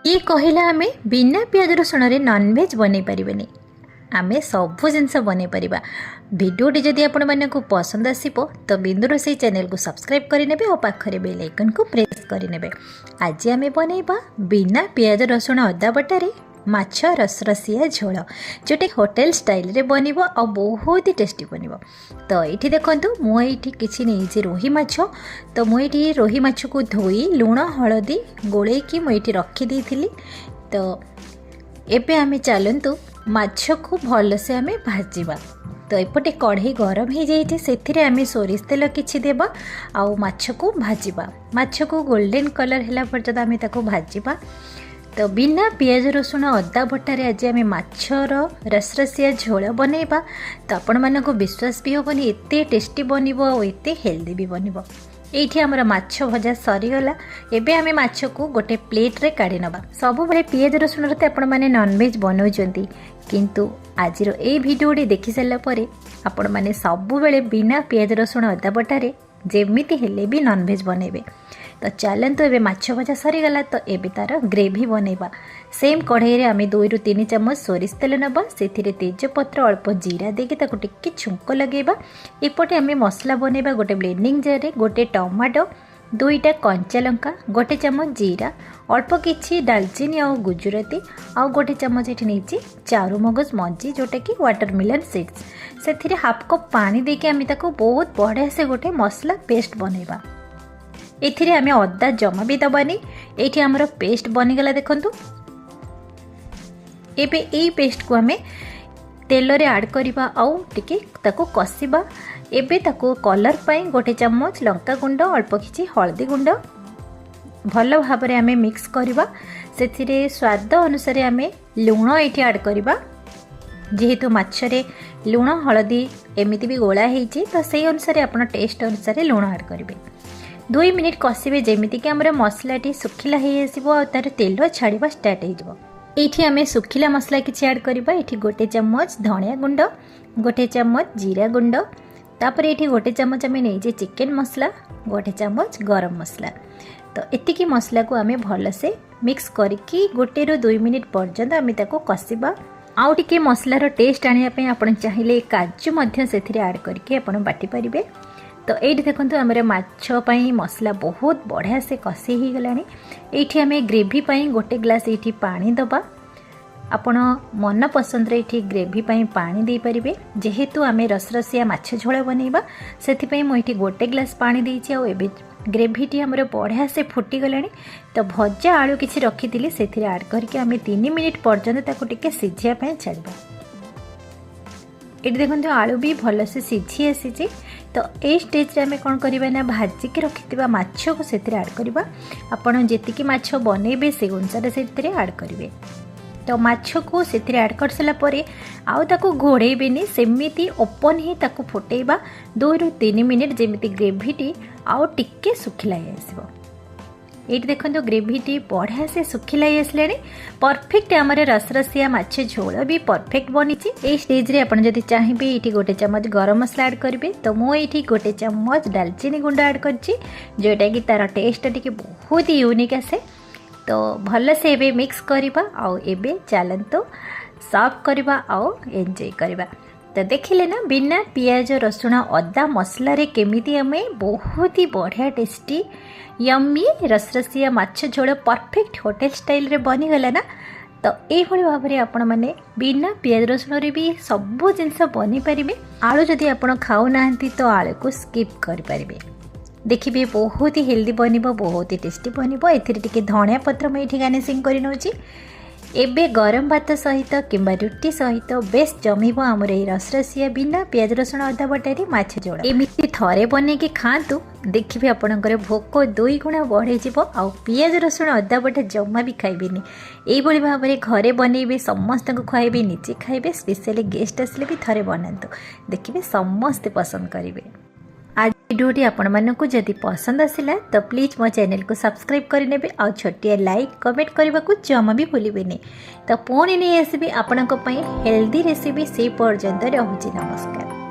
ये कहला आमे बिना प्याज रसुण रे नॉनवेज बनै परिबेनी। आमे सबु जिनस बनै परिबा। भिडियोटी जदि आपण मानकु पसंद आसीबो तो बिंदु रोसई चैनल को सब्सक्राइब करि नेबे और पाखरे बेल आइकन को प्रेस करि नेबे। आज आमे बनैबा बिना प्याज रसुण अदा बटारे माछ रसरसिया झोल, जोटे होटेल स्टाइल रे बनिबो और बहुत ही टेस्टी बनिबो। तो ये देखंतु मु एठी किछि नै जे रोही माछ, तो मु एठी रोही माछ को धोई लूण हळदी गोळै की मु एठी रखी देइथिली। तो एबे आमे चलंतु माछ को भल से आमे भाजीबा। तो एपटे कढ़ई गरम हो जाइए, से आमे सोरिष तेल किछि देबा आउ माछ को भाजीबा। माछ को गोल्डन कलर हैला पर्यंत आमे ताको भाजीबा। तो बिना पियाज रसुण अदा बटारे आज आमे माछर रसरसिया झोल बनैबा। तो आपण मानको विश्वास भी होबनी एते टेस्टी बनिबो और एते हेल्दी भी बनिबो। एठी हमर माछ भजा सरीगला। एबे आमे माछ को गोटे प्लेट रे काढी नबा। सब बेले पियाज रसुण रे आपण माने नॉनवेज बनौचंती, किंतु आजिर ए भिडियोटी देखि सारला परे आपण माने सब बेले बिना पियाज रसुण अदा बटारे जेमिति हेले भी नॉनवेज बनेबे। तो चलतु एबे माछ भजा सरीगला। तो एबे तार ग्रेवी बनैबा। सेम कढ़ई रे आमे 2 ରୁ 3 चम्मच सोरिष तेल नबा, सेथिरे तेजपत्र अल्प जीरा देके ताको टिक्के छुंक लगेबा। एपटे आमे मसला बनैबा। गोटे ब्लेंडिंग जार रे गोटे टमाटो, 2टा कंचा लंका, गोटे चम्मच जीरा, अल्प किछि दालचीनी और गुजराती, और गोटे चम्मच एठी नेछि चारू मगज मंजी जोटा कि वाटरमेलन सीड्स। सेथिरे हाफ कप पानी देके आमे ताको बहुत बढ़िया से गोटे मसला पेस्ट बनैबा। एथिरे आमे अदा जमा भी दबानी। एठी हमर पेस्ट बनिगला देखंतु। एबे एई पेस्ट को आमे तेल रे ऐड करिबा आउ टिके ताको कसिबा। एबे ताको कलर पाई गोटे चम्मच लंका गुंड, अल्प किछि हल्दी गुंड भल भाबरे आमे मिक्स करिबा। सेथिरे स्वाद अनुसार आमे लूण एठी ऐड करिबा। जेहेतु माछरे लूण हळदी एमिति भी गोळा हेछि, तो सेही अनुसार आपण टेस्ट अनुसार लूण ऐड करिवे। 2 मिनिट कसिबे जेमिति कि हमर मसलाटी सुखिला हे आसीबो और तार तेल छाड़िबा स्टार्ट हे जिवो। एठी आमे सुखिला मसला किछि ऐड करिबा। एठी गोटे चम्मच धनिया गुंड, गोटे चम्मच जीरा गुंड, तापर एठी गोटे चम्मच आमे नै जे चिकन मसला, गोटे चम्मच गरम मसला। तो एतिकी मसला को आमे भल से मिक्स करके 1 ରୁ 2 मिनिट पर्यंत आमे ताको कसिबा। आउ टिके मसलार टेस्ट आनिया पे आपण चाहिले काजू मध्य सेथिरे ऐड करके आपण बाटी परिबे। तो ये देखो आम माछ पई मसला बहुत बढ़िया से कषि हो गलानी। एठी आमे ग्रेवी पई गोटे ग्लास एठी पानी दबा। आपण मन पसंद रे एठी ग्रेवी पई पानी दे परिबे। जेहेतु आमे रसरसिया माछ झोल बनैबा, सेथि पई मो एठी गोटे ग्लास पानी देछि। आ एबे ग्रेवीटी हमर बढ़िया से फुटी गलानी। तो भजा आलू किछि रखिथिली सेथिरे ऐड करके आमे 3 मिनिट पर्यंत ताको टिके सिझिया पई छाड़बा। एठी देखंतु आलू भी भल से सिझी आसीछि। तो ए स्टेज रे आमे कोन करिबा ना भाजी के रखिथिबा माछ को सेथिरे ऐड करिबा। आपण जेतिकी माछ बनेबे से अनुसार सेथिरे ऐड करिवे। तो माछ को सेथिरे ऐड कर सला परे आउ ताको घोड़ेबेनी, सेमिति ओपन ही ताको फुटेबा 2 ରୁ 3 मिनिट जेमिति ग्रेवीटी आउ टिके सुखिला आसीबो। एठी देखंतु ग्रेवीटी बढ़िया से सुखिला आसलानी। परफेक्ट आमर रसरसिया माछ झोल भी परफेक्ट बनीची। ए स्टेज रे आपण जदि चाहिबे एठी गोटे चम्मच गरम मसला ऐड करिवे। तो मो एठी गोटे चम्मच दालचीनी गुंड ऐड करछि, जोटा कि तार टेस्ट टिके बहुत ही यूनिक आसे। तो भल से एबे मिक्स करिबा आउ एबे चलंतु सर्व करिबा आउ एन्जॉय करिबा। तो देखिले ना बिना पियाज रसुण अदा मसला रे केमिति हमें बहुत ही बढ़िया टेस्टी यम्मी रसरसिया माछ झोल परफेक्ट होटेल स्टाइल रे बनी गला ना। तो ये भाव में आपण मैंने बिना पियाज रसुण रे भी सब जिनस बनी पारिबे। आलू जदि आपण खाऊ नाहंती तो आलू को स्किप करि पारिबे। देखिए बहुत ही हेल्दी बनिबो, बहुत ही टेस्टी बनिबो। एथिरे टिके धनिया पत्र मैं एठी गार्निशिंग करि नउची। एबे गरम भात सहित किंबा रुटी सहित बेस्ट जमिबो आमर ए रसरसिया बिना पियाज रसुण अदा बटारी माछ झोल। एमिति थरे बने के खातु, देखिबे आपनकर भोक 2 गुणा बढ़े जिवो। आ पियाज रसुण अदा बटा जम्मा भी खाइबेनी। एई भली भाबरे घरे बनेबे, समस्त को खाइबे, निजे खाइबे, स्पेशली गेस्ट आसले भी थरे बनांतु, देखिबे समस्त पसंद करिवे। आज वीडियोटी आपण मानकु जदि पसंद आसिला तो प्लीज मो चैनल को सब्सक्राइब करिनेबे आ छोटिया लाइक कमेंट करबा को जमा भी भूलिबेनी। तो पुणी नहीं आसबे आपनक पई हेल्दी रेसिपी से पर्यंत रहूची। नमस्कार।